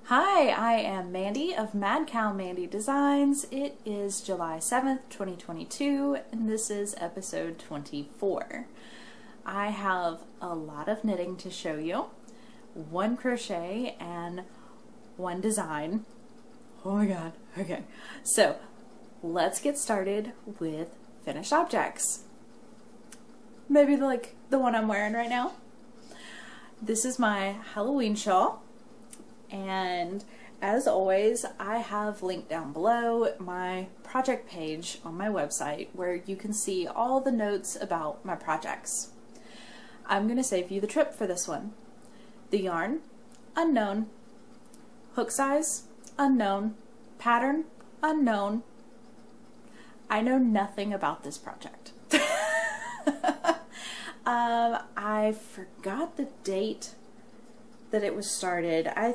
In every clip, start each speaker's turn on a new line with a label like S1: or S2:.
S1: Hi, I am Mandy of Mad Cow Mandy Designs. It is July 7th, 2022, and this is episode 24. I have a lot of knitting to show you, one crochet and one design. Oh my god, okay. So, let's get started with finished objects. Maybe the one I'm wearing right now. This is my Halloween shawl. And as always, I have linked down below my project page on my website where you can see all the notes about my projects. I'm going to save you the trip for this one. The yarn, unknown. Hook size, unknown. Pattern, unknown. I know nothing about this project. I forgot the date that it was started. I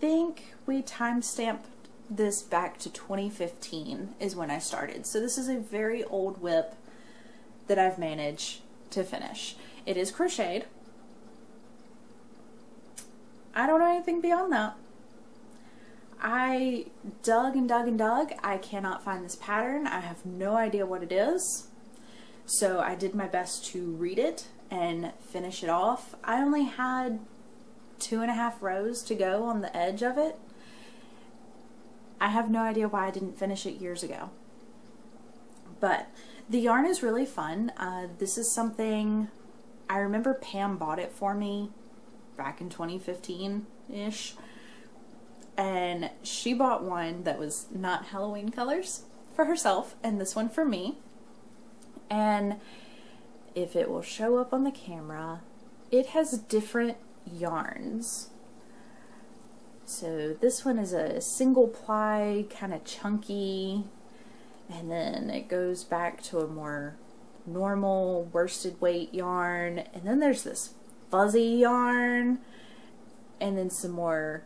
S1: think we timestamped this back to 2015 is when I started. So this is a very old whip that I've managed to finish. It is crocheted. I don't know anything beyond that. I dug and dug and dug. I cannot find this pattern. I have no idea what it is. So I did my best to read it and finish it off. I only had 2.5 rows to go on the edge of it. I have no idea why I didn't finish it years ago. But the yarn is really fun. This is something, I remember Pam bought it for me back in 2015-ish. And she bought one that was not Halloween colors for herself and this one for me. And if it will show up on the camera, it has different yarns. So this one is a single ply, kind of chunky, and then it goes back to a more normal worsted weight yarn, and then there's this fuzzy yarn, and then some more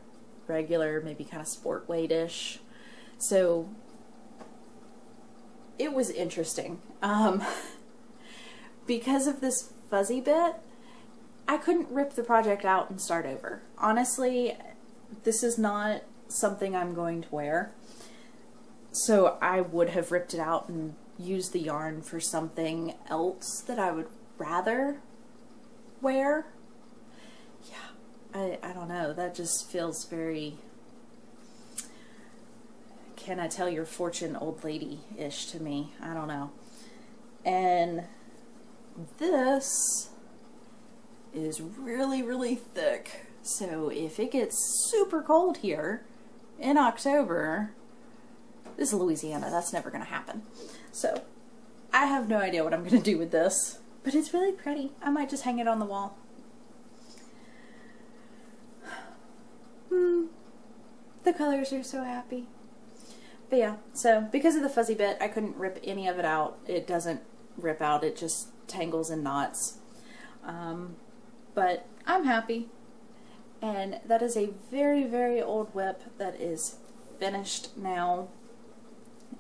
S1: regular, maybe kind of sport weight-ish. So it was interesting. Because of this fuzzy bit, I couldn't rip the project out and start over. Honestly, this is not something I'm going to wear. So I would have ripped it out and used the yarn for something else that I would rather wear. Yeah, I don't know. That just feels very, can I tell your fortune old lady-ish to me. I don't know. And this is really, really thick. So if it gets super cold here in October, this is Louisiana, that's never going to happen. So I have no idea what I'm going to do with this, but it's really pretty. I might just hang it on the wall. The colors are so happy. But yeah, so because of the fuzzy bit, I couldn't rip any of it out. It doesn't rip out, it just tangles in knots. But I'm happy. And that is a very, very old whip that is finished now.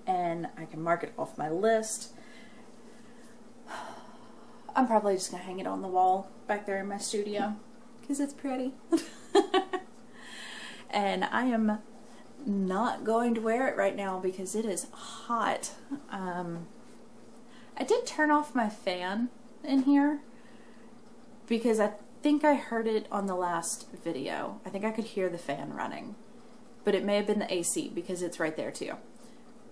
S1: And I can mark it off my list. I'm probably just going to hang it on the wall back there in my studio because it's pretty. And I am not going to wear it right now because it is hot. I did turn off my fan in here because I think I heard it on the last video. I think I could hear the fan running, but it may have been the AC because it's right there too.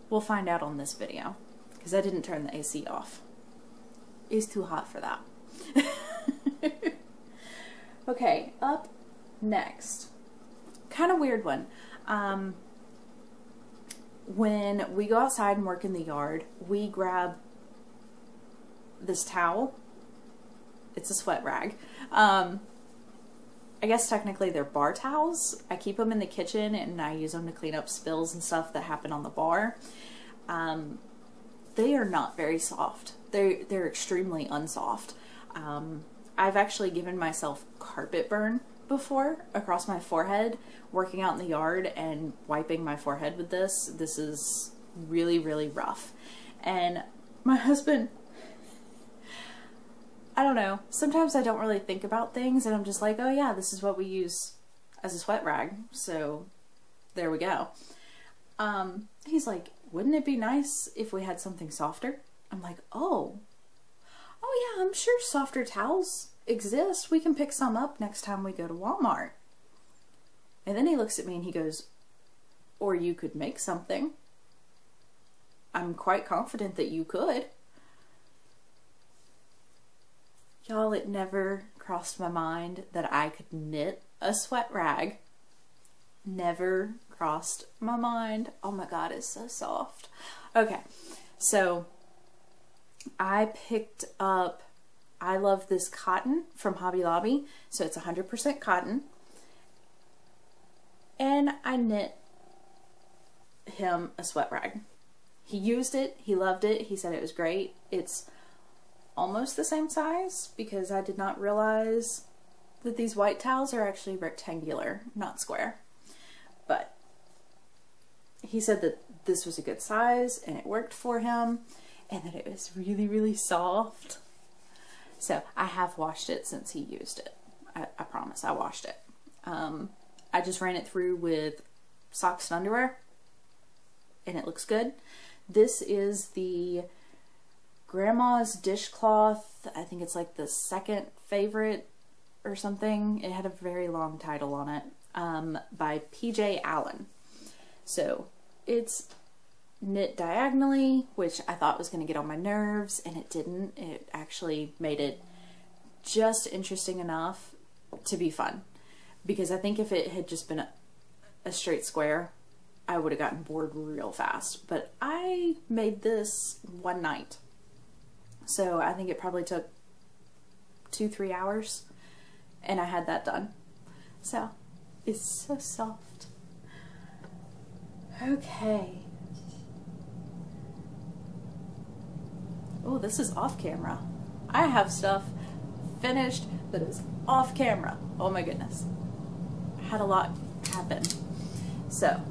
S1: We'll find out on this video because I didn't turn the AC off. It's too hot for that. Okay, up next. Kind of weird one. When we go outside and work in the yard, we grab this towel. It's a sweat rag. I guess technically they're bar towels. I keep them in the kitchen and I use them to clean up spills and stuff that happen on the bar. They are not very soft. They're extremely unsoft. I've actually given myself carpet burn before across my forehead working out in the yard and wiping my forehead with this. This is really, really rough. And my husband, I don't know, sometimes I don't really think about things and I'm just like, oh yeah, this is what we use as a sweat rag. So there we go. He's like, wouldn't it be nice if we had something softer? I'm like, oh yeah, I'm sure softer towels exist. We can pick some up next time we go to Walmart. And then he looks at me and he goes, or you could make something. I'm quite confident that you could. Y'all, it never crossed my mind that I could knit a sweat rag. Never crossed my mind. Oh my God, it's so soft. Okay, so I picked up, I love this cotton from Hobby Lobby. So it's 100% cotton. And I knit him a sweat rag. He used it, he loved it, he said it was great. It's almost the same size because I did not realize that these white towels are actually rectangular, not square. But he said that this was a good size and it worked for him and that it was really, really soft. So I have washed it since he used it. I promise I washed it. I just ran it through with socks and underwear and it looks good. This is the Grandma's Dishcloth. I think it's like the second favorite or something. It had a very long title on it, by PJ Allen. So it's knit diagonally, which I thought was going to get on my nerves, and it didn't. It actually made it just interesting enough to be fun. Because I think if it had just been a straight square, I would have gotten bored real fast. But I made this one night. So I think it probably took 2-3 hours and I had that done. So it's so soft. Okay. Oh, this is off camera. I have stuff finished that is off camera. Oh my goodness. I had a lot happen. So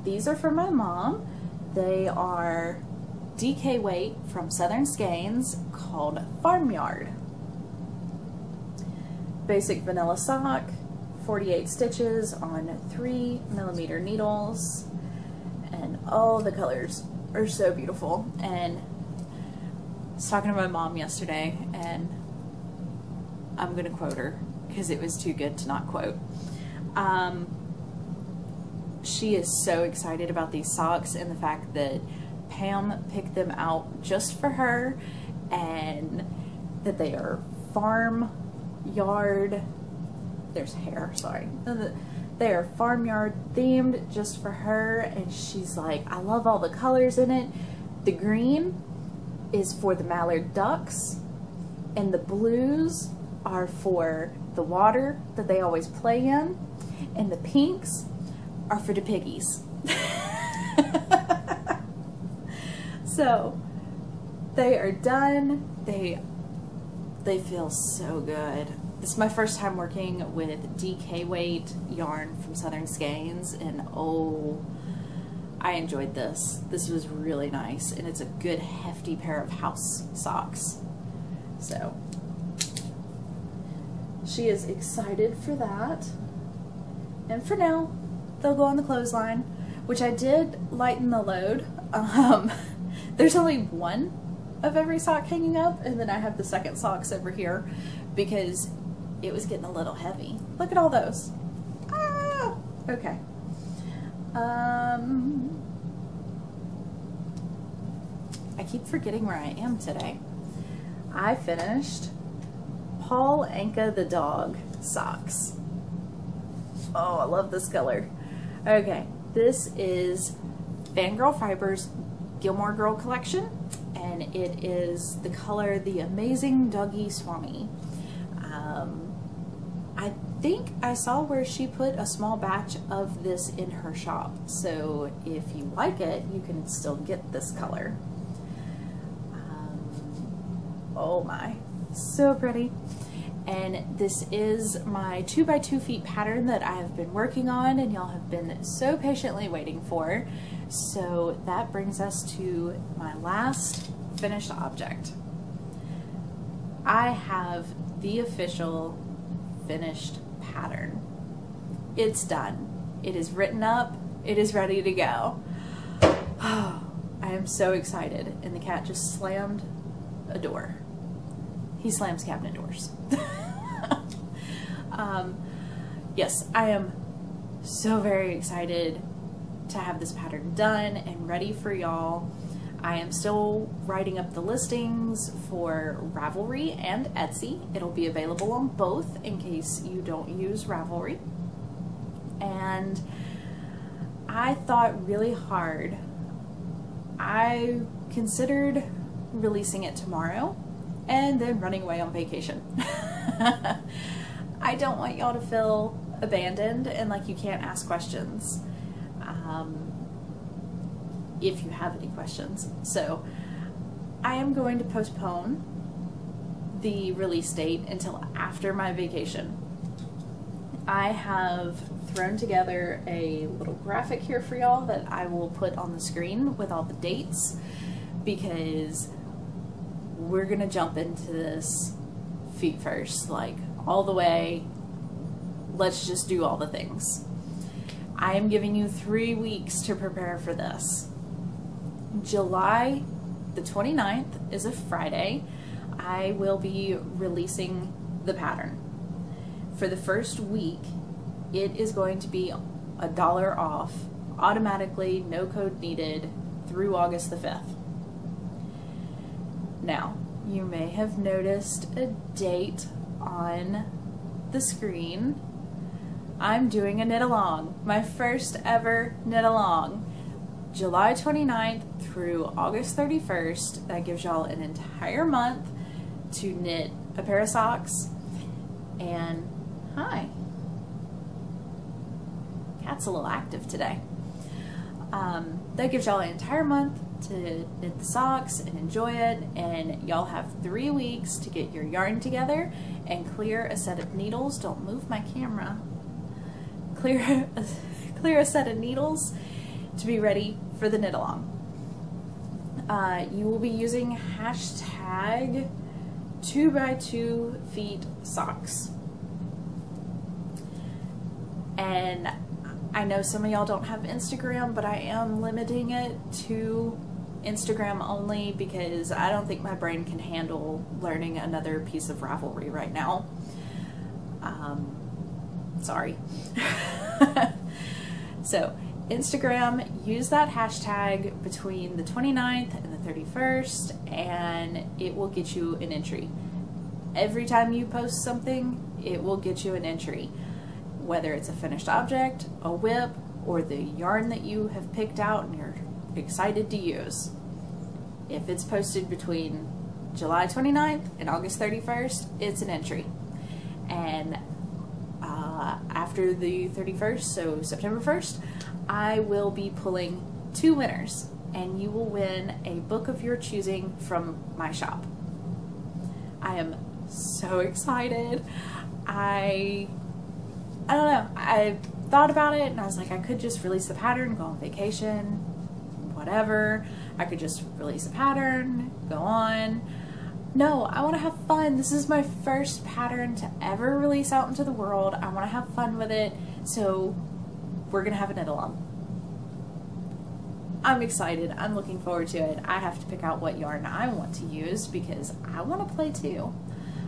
S1: these are for my mom. They are DK weight from Southern Skeins called Farmyard. Basic vanilla sock, 48 stitches on 3mm needles, and all the colors are so beautiful. And I was talking to my mom yesterday, and I'm gonna quote her because it was too good to not quote. She is so excited about these socks and the fact that Pam picked them out just for her, and that they are farmyard, there's hair, sorry. They are farmyard themed just for her, and she's like, I love all the colors in it. The green is for the mallard ducks, and the blues are for the water that they always play in, and the pinks are for the piggies. So they are done. They feel so good. This is my first time working with DK weight yarn from Southern Skeins, and oh, I enjoyed this. This was really nice, and it's a good hefty pair of house socks. So she is excited for that. And for now, they'll go on the clothesline, which I did lighten the load. There's only one of every sock hanging up, and then I have the second socks over here because it was getting a little heavy. Look at all those. Ah! Okay. I keep forgetting where I am today. I finished Paul Anka the dog socks. Oh, I love this color. Okay, this is Fangirl Fibers Gilmore Girl collection, and it is the color The Amazing Doggy Swami. I think I saw where she put a small batch of this in her shop, so if you like it, you can still get this color. Oh my, so pretty. And this is my 2x2 feet pattern that I have been working on, and y'all have been so patiently waiting for. So that brings us to my last finished object. I have the official finished pattern. it's done. It is written up. It is ready to go. I am so excited. And the cat just slammed a door. He slams cabinet doors. Yes, I am so very excited to have this pattern done and ready for y'all. I am still writing up the listings for Ravelry and Etsy. It'll be available on both in case you don't use Ravelry. And I thought really hard. I considered releasing it tomorrow and then running away on vacation. I don't want y'all to feel abandoned and like you can't ask questions. If you have any questions. So I am going to postpone the release date until after my vacation. I have thrown together a little graphic here for y'all that I will put on the screen with all the dates, because we're gonna jump into this feet first, like all the way. Let's just do all the things. I am giving you 3 weeks to prepare for this. July the 29th is a Friday. I will be releasing the pattern. For the first week, it is going to be $1 off, automatically, no code needed, through August the 5th. Now, you may have noticed a date on the screen. I'm doing a knit along, my first ever knit along. July 29th through August 31st. That gives y'all an entire month to knit a pair of socks. And hi, cat's a little active today. That gives y'all an entire month to knit the socks and enjoy it, and y'all have 3 weeks to get your yarn together and clear a set of needles. Don't move my camera. Clear a set of needles to be ready for the knit along. You will be using hashtag 2x2 feet socks. And I know some of y'all don't have Instagram, but I am limiting it to Instagram only because I don't think my brain can handle learning another piece of Ravelry right now. Sorry. So Instagram, use that hashtag between the 29th and the 31st and it will get you an entry. Every time you post something, it will get you an entry. Whether it's a finished object, a whip, or the yarn that you have picked out and you're excited to use. If it's posted between July 29th and August 31st, it's an entry. And after the 31st, so September 1st, I will be pulling 2 winners, and you will win a book of your choosing from my shop. I am so excited. I don't know. I thought about it and I was like, I could just release the pattern, go on vacation, whatever. I could just release a pattern, go on. No, I want to have fun. This is my first pattern to ever release out into the world. I want to have fun with it, so we're going to have a knit along. I'm excited. I'm looking forward to it. I have to pick out what yarn I want to use because I want to play too.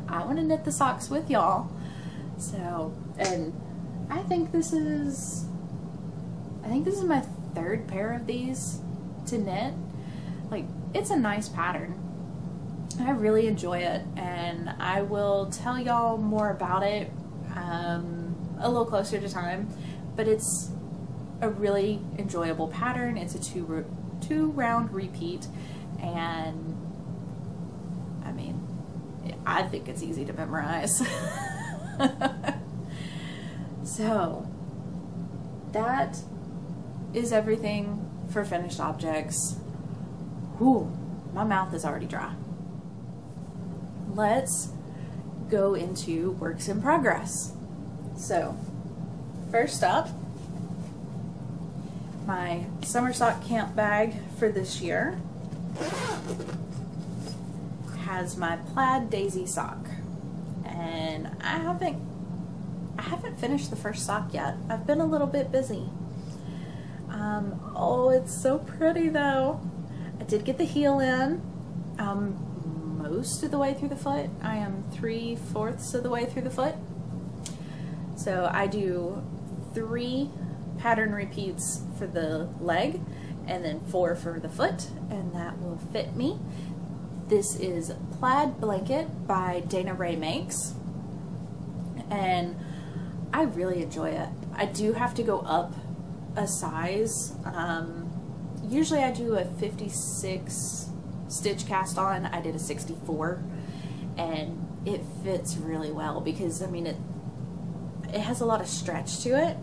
S1: I want to knit the socks with y'all. So, and I think this is my 3rd pair of these to knit. Like, it's a nice pattern. I really enjoy it, and I will tell y'all more about it a little closer to time, but it's a really enjoyable pattern. It's a two round repeat, and I mean, I think it's easy to memorize. So that is everything for finished objects. Whew, my mouth is already dry. Let's go into works in progress. So first up, my summer sock camp bag for this year has my plaid daisy sock, and I haven't finished the first sock yet. I've been a little bit busy. Oh, it's so pretty though. I did get the heel in most of the way through the foot. I am 3/4 of the way through the foot. So I do 3 pattern repeats for the leg and then 4 for the foot, and that will fit me. This is Plaid Blanket by Rae Makes, and I really enjoy it. I do have to go up a size. Usually I do a 56 stitch cast on. I did a 64, and it fits really well because I mean it has a lot of stretch to it,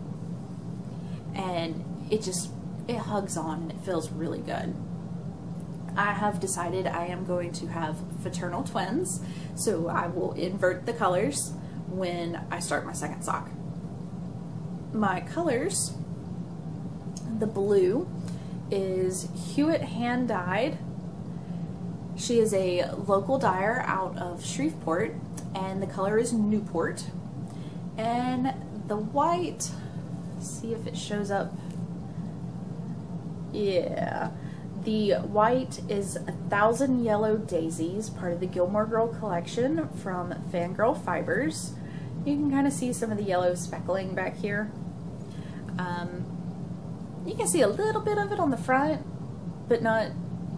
S1: and it hugs on and it feels really good. I have decided I am going to have fraternal twins, so I will invert the colors when I start my second sock. My colors, the blue is Hue-It hand dyed. She is a local dyer out of Shreveport, and the color is Newport. And the white, see if it shows up. Yeah, the white is 1,000 Yellow Daisies, part of the Gilmore Girl collection from Fangirl Fibers. You can kind of see some of the yellow speckling back here. You can see a little bit of it on the front, but not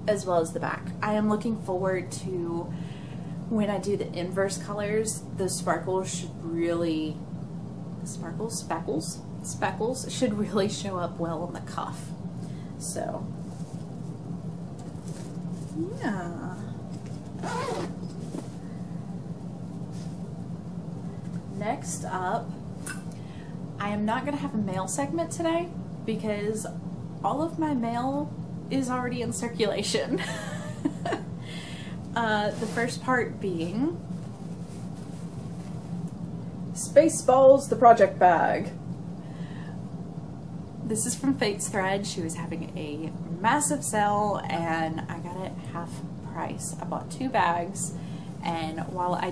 S1: as well as the back. I am looking forward to when I do the inverse colors. Those sparkles should really, speckles should really show up well on the cuff. So, yeah. Next up, I am not going to have a mail segment today because all of my mail is already in circulation. The first part being Spaceballs, the project bag. This is from Fate's Thread. She was having a massive sale and I got it half price. I bought 2 bags, and while I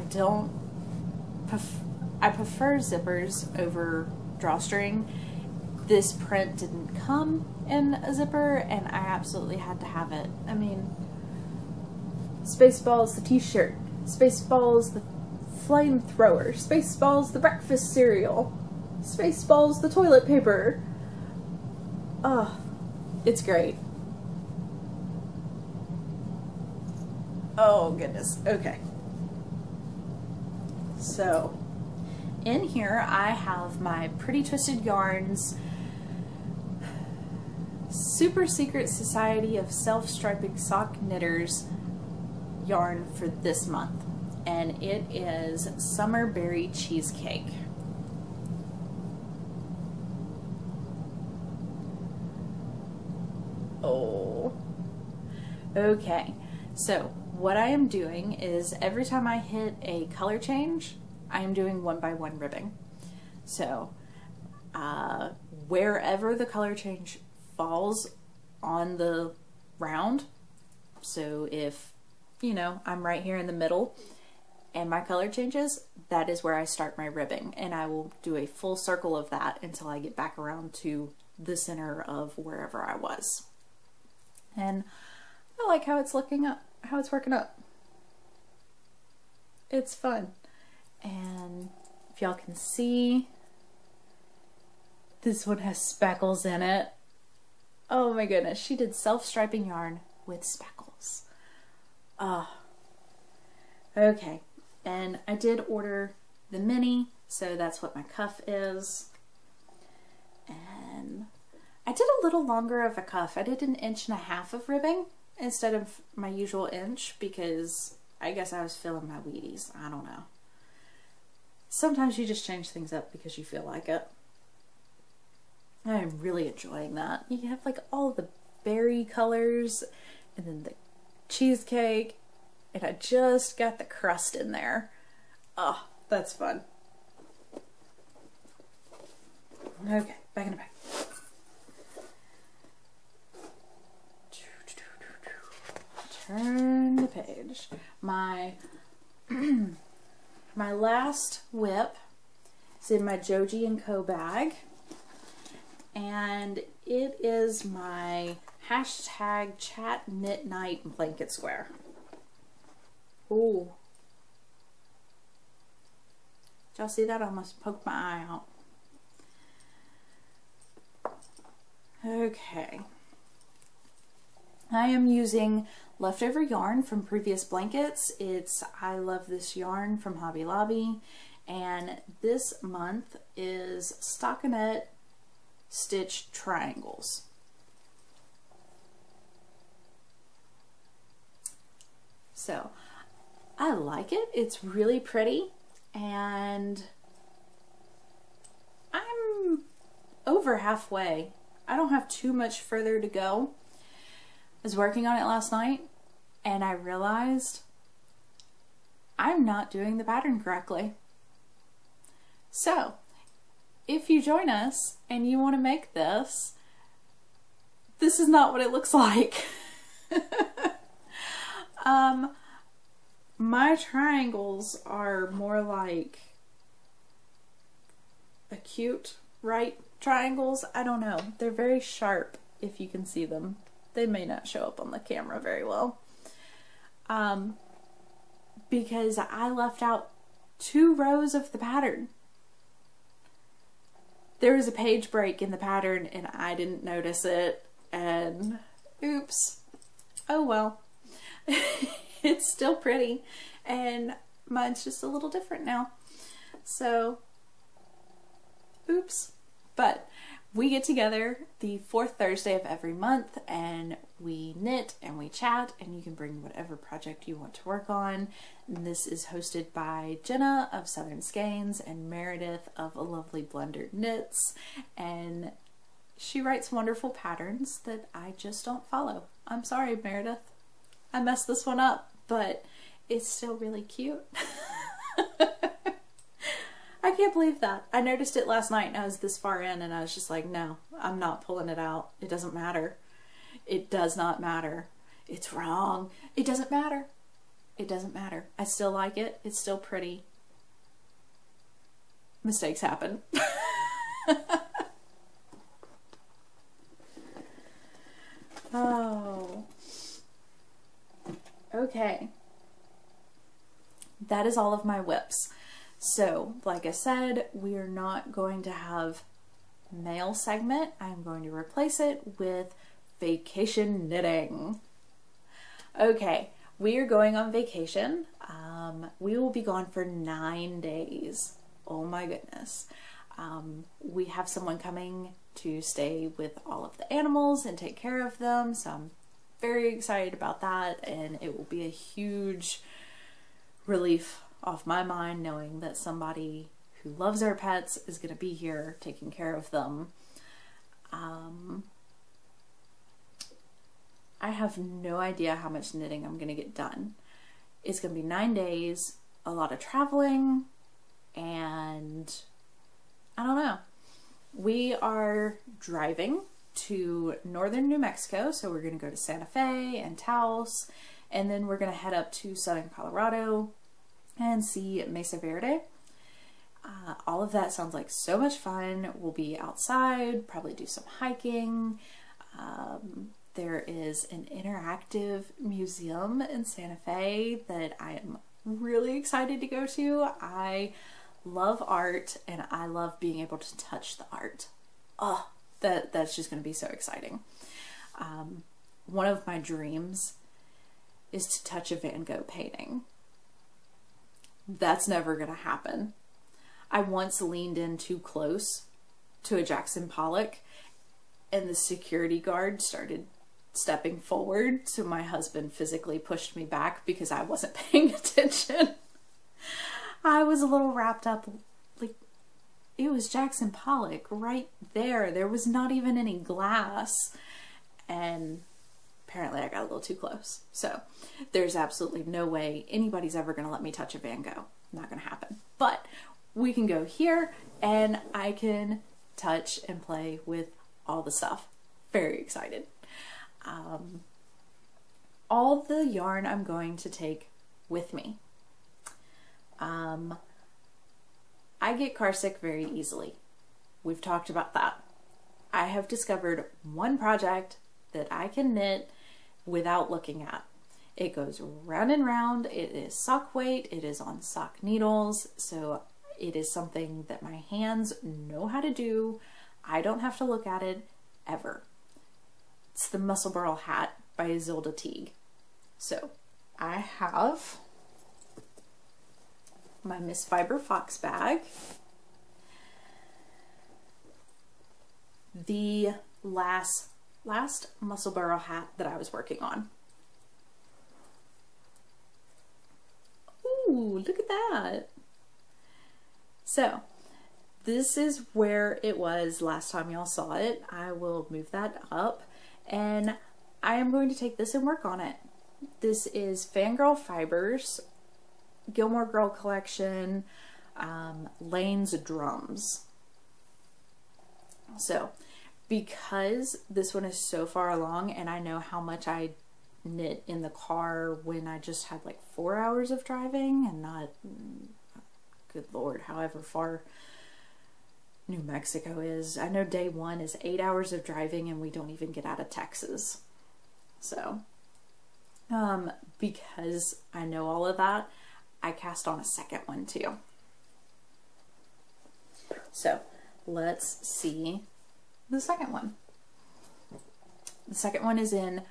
S1: prefer zippers over drawstring, this print didn't come in a zipper and I absolutely had to have it. I mean, Spaceballs the t-shirt, Spaceballs the flamethrower, Spaceballs the breakfast cereal, Spaceballs the toilet paper. Oh, it's great. Oh goodness, okay. So, in here I have my Pretty Twisted Yarns Super Secret Society of Self-Striping Sock Knitters yarn for this month, and it is Summer Berry Cheesecake. Oh, okay. So what I am doing is every time I hit a color change, I am doing 1 by 1 ribbing. So wherever the color change falls on the round, so if, you know, I'm right here in the middle and my color changes, that is where I start my ribbing, and I will do a full circle of that until I get back around to the center of wherever I was. And I like how it's looking up, how it's working up. It's fun. And if y'all can see, this one has speckles in it. Oh my goodness, she did self-striping yarn with speckles. Okay, and I did order the mini, so that's what my cuff is. And I did a little longer of a cuff. I did 1.5 inches of ribbing instead of my usual inch because I guess I was feeling my Wheaties. I don't know. Sometimes you just change things up because you feel like it. I'm really enjoying that. You have like all the berry colors and then the cheesecake, and I just got the crust in there. Oh, that's fun. Okay, back in the bag. Turn the page. My my last whip It's in my Joji Co bag. And it is my hashtag chat knit night blanket square. Ooh. Did y'all see that? I almost poked my eye out. Okay. I am using leftover yarn from previous blankets. It's I Love This Yarn from Hobby Lobby. And this month is stockinette stitch triangles. So I like it. It's really pretty, and I'm over halfway. I don't have too much further to go. I was working on it last night and I realized I'm not doing the pattern correctly. So if you join us and you want to make this, this is not what it looks like. My triangles are more like acute right triangles. I don't know. They're very sharp if you can see them. They may not show up on the camera very well. Because I left out 2 rows of the pattern. There was a page break in the pattern and I didn't notice it, and oops. Oh well. It's still pretty, and mine's just a little different now. So, oops. But we get together the 4th Thursday of every month and we knit and we chat, and you can bring whatever project you want to work on. And this is hosted by Jenna of Southern Skeins and Meredith of A Lovely Blunder Knits, and she writes wonderful patterns that I just don't follow. I'm sorry, Meredith. I messed this one up, but it's still really cute. I can't believe that. I noticed it last night and I was this far in and I was just like, no, I'm not pulling it out. It doesn't matter. It does not matter. It's wrong. It doesn't matter. It doesn't matter. I still like it. It's still pretty. Mistakes happen. Oh. Okay. That is all of my whips. So, like I said, we are not going to have mail segment. I'm going to replace it with vacation knitting. Okay, we are going on vacation. We will be gone for 9 days. Oh my goodness. We have someone coming to stay with all of the animals and take care of them, so I'm very excited about that, and it will be a huge relief off my mind knowing that somebody who loves our pets is going to be here taking care of them. I have no idea how much knitting I'm going to get done. It's going to be 9 days, a lot of traveling, and I don't know. We are driving to northern New Mexico, so we're going to go to Santa Fe and Taos, and then we're going to head up to southern Colorado and see Mesa Verde. All of that sounds like so much fun. We'll be outside, probably do some hiking. There is an interactive museum in Santa Fe that I am really excited to go to. I love art and I love being able to touch the art. Oh, that's just going to be so exciting. One of my dreams is to touch a Van Gogh painting. That's never going to happen. I once leaned in too close to a Jackson Pollock and the security guard started stepping forward, so my husband physically pushed me back because I wasn't paying attention. I was a little wrapped up, like, it was Jackson Pollock right there. There was not even any glass, and apparently I got a little too close. So there's absolutely no way anybody's ever going to let me touch a Van Gogh. Not going to happen. But we can go here and I can touch and play with all the stuff. Very excited. All the yarn I'm going to take with me. I I get car sick very easily. We've talked about that. I have discovered one project that I can knit without looking at. It goes round and round. It is sock weight. It is on sock needles. So it is something that my hands know how to do. I don't have to look at it ever. It's the Muscle Burl hat by Ysolda Teague. So I have my Miss Fiber Fox bag. The last Muscle Burl hat that I was working on. Ooh, look at that. So this is where it was last time y'all saw it. I will move that up and I am going to take this and work on it. This is Fangirl Fibers, Gilmore Girl collection, Lane's Drums. So because this one is so far along and I know how much I knit in the car when I just had like 4 hours of driving and not, good Lord, however far New Mexico is. I know day one is 8 hours of driving and we don't even get out of Texas. So, because I know all of that, I cast on a second one too. So let's see the second one. The second one is in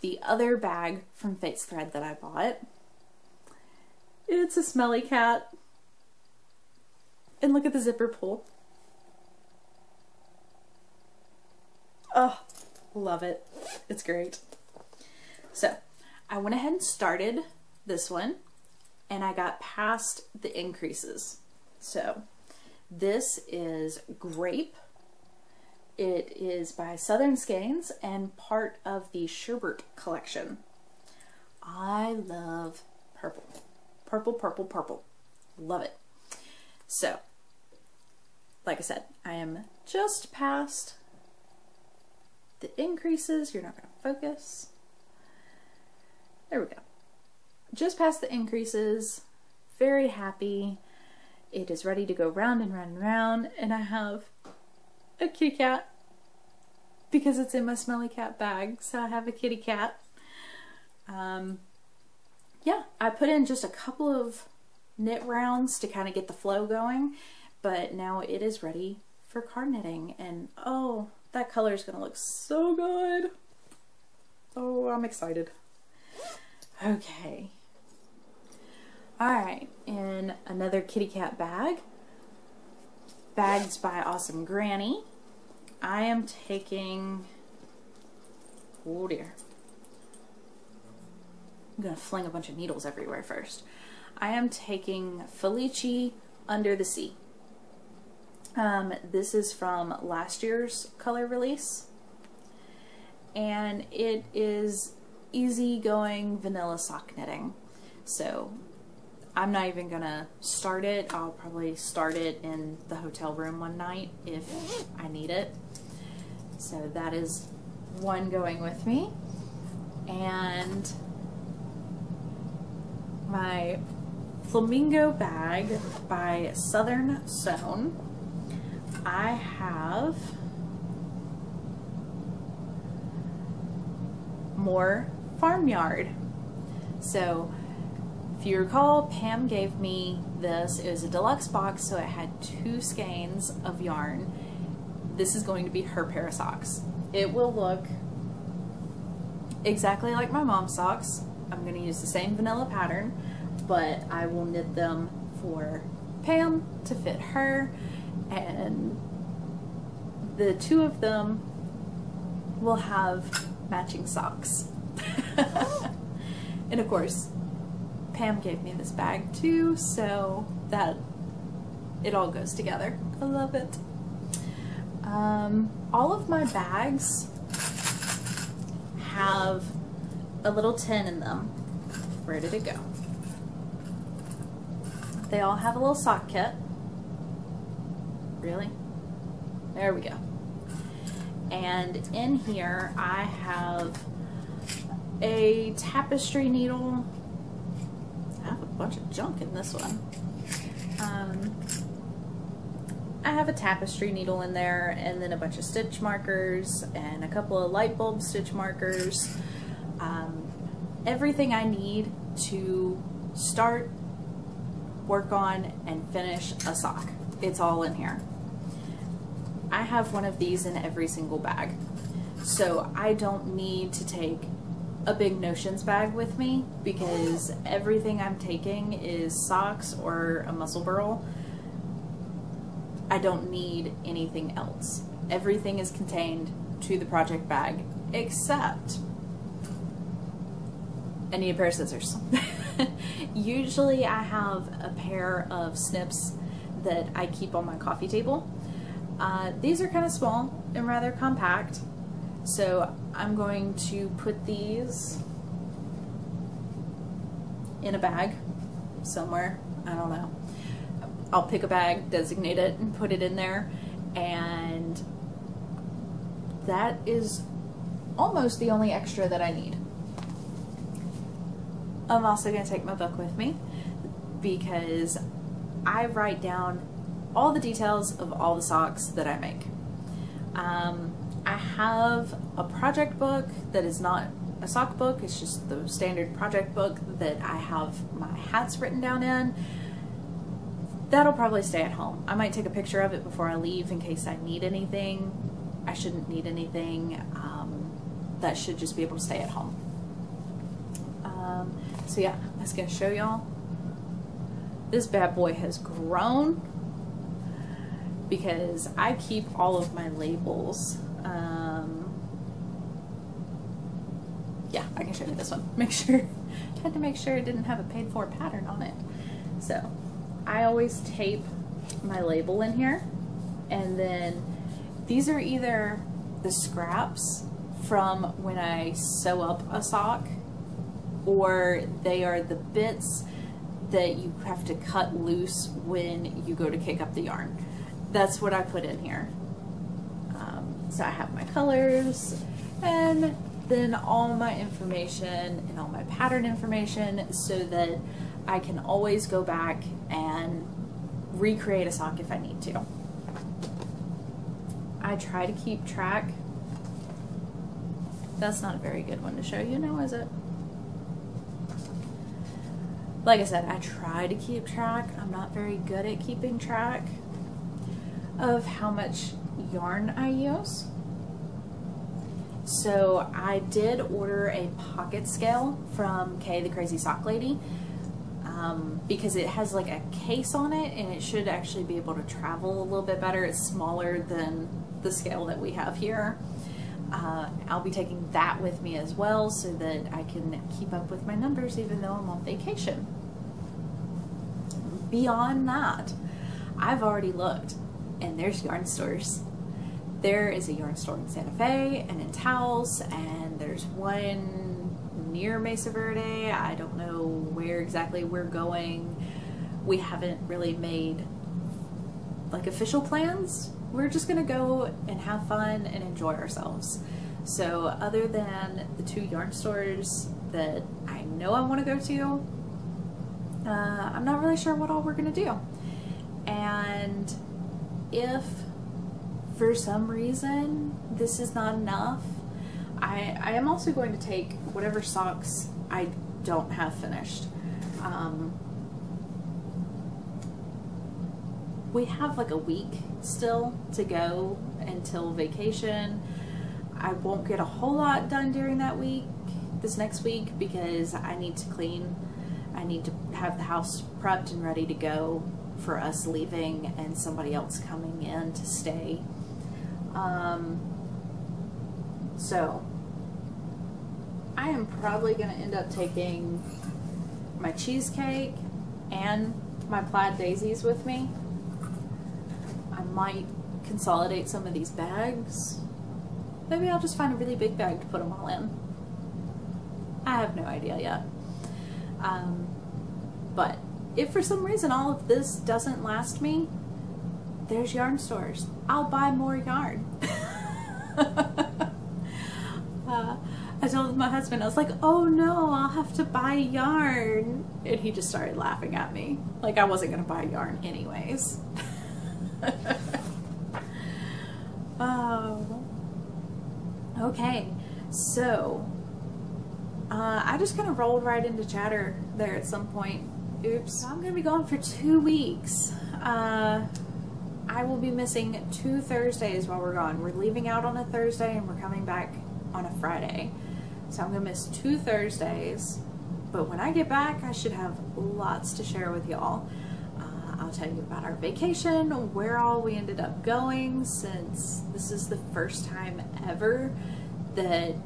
S1: the other bag from Fate's Thread that I bought. It's a smelly cat. And look at the zipper pull. Oh, love it. It's great. So I went ahead and started this one and I got past the increases. So this is Grape. It is by Southern Skeins and part of the Sherbert collection. I love purple. Purple, purple, purple. Love it. So, like I said, I am just past the increases. You're not going to focus. There we go. Just past the increases. Very happy. It is ready to go round and round and round. And I have a kitty cat because it's in my smelly cat bag. So I have a kitty cat. Yeah, I put in just a couple of knit rounds to kind of get the flow going, but now it is ready for car knitting. And oh, that color is going to look so good. Oh, I'm excited. Okay. Alright, in another kitty cat bag, bags by Awesome Grannie, I am taking, oh dear, I'm going to fling a bunch of needles everywhere first. I am taking Felici Under the Sea. This is from last year's color release, and it is easygoing vanilla sock knitting. So I'm not even gonna start it. I'll probably start it in the hotel room one night if I need it. So that is one going with me. And my Flamingo bag by Southern Sewn. I have more Farmyard. So if you recall, Pam gave me this. It was a deluxe box, so it had 2 skeins of yarn. This is going to be her pair of socks. It will look exactly like my mom's socks. I'm going to use the same vanilla pattern, but I will knit them for Pam to fit her, and the 2 of them will have matching socks. And of course, Pam gave me this bag too, so that it all goes together. I love it. All of my bags have a little tin in them. Where did it go? They all have a little sock kit. Really? There we go. And in here I have a tapestry needle. I have a bunch of junk in this one. I have a tapestry needle in there, and then a bunch of stitch markers and a couple of light bulb stitch markers. Everything I need to start, work on, and finish a sock. It's all in here. I have one of these in every single bag, so I don't need to take a big notions bag with me, because everything I'm taking is socks or a muscle burl. I don't need anything else. Everything is contained to the project bag, except I need a pair of scissors. Usually I have a pair of snips that I keep on my coffee table. These are kind of small and rather compact, so I'm going to put these in a bag somewhere. I don't know. I'll pick a bag, designate it, and put it in there, and that is almost the only extra that I need. I'm also going to take my book with me, because I write down all the details of all the socks that I make. I have a project book that is not a sock book, it's just the standard project book that I have my hats written down in. That'll probably stay at home. I might take a picture of it before I leave in case I need anything. I shouldn't need anything. That should just be able to stay at home. So yeah, I was going to show y'all. This bad boy has grown because I keep all of my labels. Yeah, I can show you this one. Had to make sure it didn't have a paid for pattern on it. So I always tape my label in here, and then these are either the scraps from when I sew up a sock, or they are the bits that you have to cut loose when you go to kick up the yarn. That's what I put in here. So I have my colors, and then all my information and all my pattern information, so that I can always go back and recreate a sock if I need to. I try to keep track. That's not a very good one to show you now, is it? Like I said, I try to keep track. I'm not very good at keeping track of how much yarn I use. So I did order a pocket scale from Kay the Crazy Sock Lady, because it has like a case on it, and it should actually be able to travel a little bit better. It's smaller than the scale that we have here. I'll be taking that with me as well, so that I can keep up with my numbers even though I'm on vacation. Beyond that, I've already looked, and there's yarn stores. There is a yarn store in Santa Fe and in Taos, and there's one near Mesa Verde. I don't know where exactly we're going. We haven't really made like official plans. We're just gonna go and have fun and enjoy ourselves. So other than the 2 yarn stores that I know I want to go to, I'm not really sure what all we're gonna do. And if for some reason this is not enough, I am also going to take whatever socks I don't have finished. We have like a week still to go until vacation. I won't get a whole lot done during that week, this next week, because I need to clean. I need to have the house prepped and ready to go for us leaving and somebody else coming in to stay. So I am probably going to end up taking my cheesecake and my plaid daisies with me. I might consolidate some of these bags. Maybe I'll just find a really big bag to put them all in. I have no idea yet. But if for some reason all of this doesn't last me, there's yarn stores. I'll buy more yarn. I told my husband, I was like, oh no, I'll have to buy yarn. And he just started laughing at me. Like I wasn't gonna buy yarn anyways. Oh. Okay, so I just kind of rolled right into chatter there at some point. Oops. I'm going to be gone for 2 weeks. I will be missing 2 Thursdays while we're gone. We're leaving out on a Thursday and we're coming back on a Friday. So I'm going to miss 2 Thursdays. But when I get back, I should have lots to share with y'all. I'll tell you about our vacation, where all we ended up going, since this is the first time ever that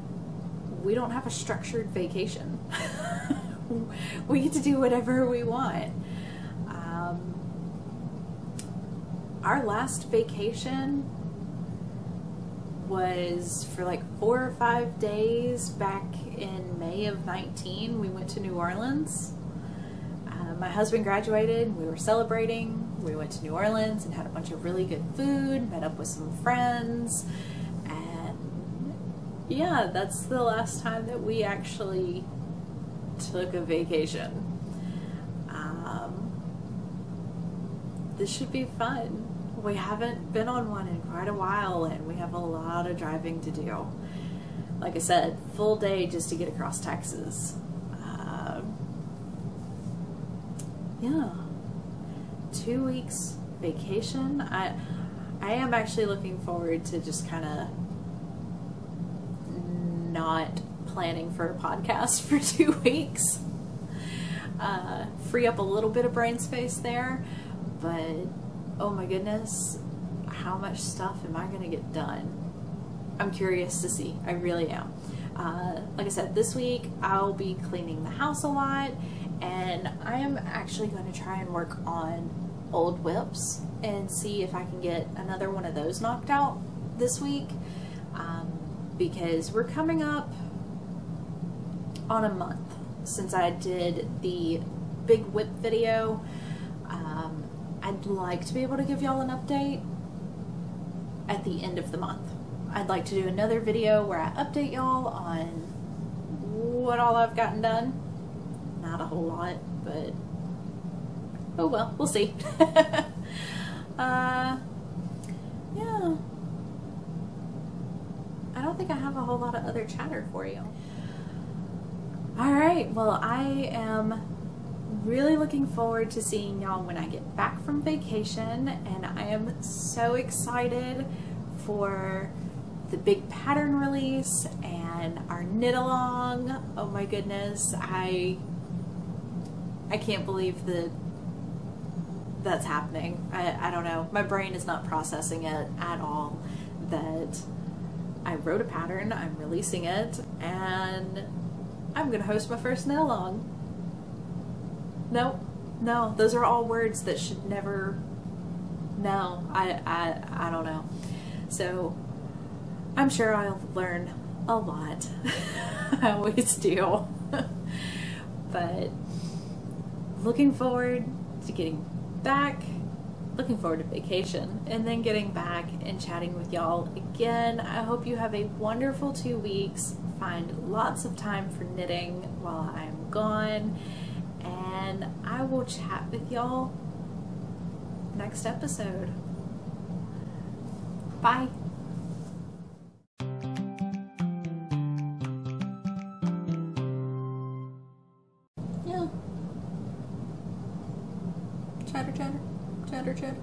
S1: we don't have a structured vacation. We get to do whatever we want. Our last vacation was for like 4 or 5 days back in May of 19. We went to New Orleans. My husband graduated, we were celebrating. We went to New Orleans and had a bunch of really good food, met up with some friends, and yeah, that's the last time that we actually took a vacation. This should be fun. We haven't been on one in quite a while and we have a lot of driving to do. Like I said, full day just to get across Texas. Yeah, 2 weeks vacation. I am actually looking forward to just kind of not planning for a podcast for 2 weeks. Free up a little bit of brain space there, but oh my goodness, how much stuff am I going to get done? I'm curious to see. I really am. Like I said, this week I'll be cleaning the house a lot, and I am actually going to try and work on old whips and see if I can get another one of those knocked out this week, because we're coming up on a month since I did the big whip video. I'd like to be able to give y'all an update at the end of the month. I'd like to do another video where I update y'all on what all I've gotten done. Not a whole lot, but oh well, we'll see. Yeah. I don't think I have a whole lot of other chatter for you. Alright, well, I am really looking forward to seeing y'all when I get back from vacation, and I am so excited for the big pattern release and our knit along. Oh my goodness, I can't believe that that's happening. I don't know, my brain is not processing it at all, that I wrote a pattern, I'm releasing it, and I'm gonna host my first knit along. Nope, no, those are all words that should never, no, I don't know. So I'm sure I'll learn a lot. I always do. But looking forward to getting back, looking forward to vacation, and then getting back and chatting with y'all again. I hope you have a wonderful 2 weeks. Find lots of time for knitting while I'm gone, and I will chat with y'all next episode. Bye. Yeah. Chatter, chatter, chatter, chatter.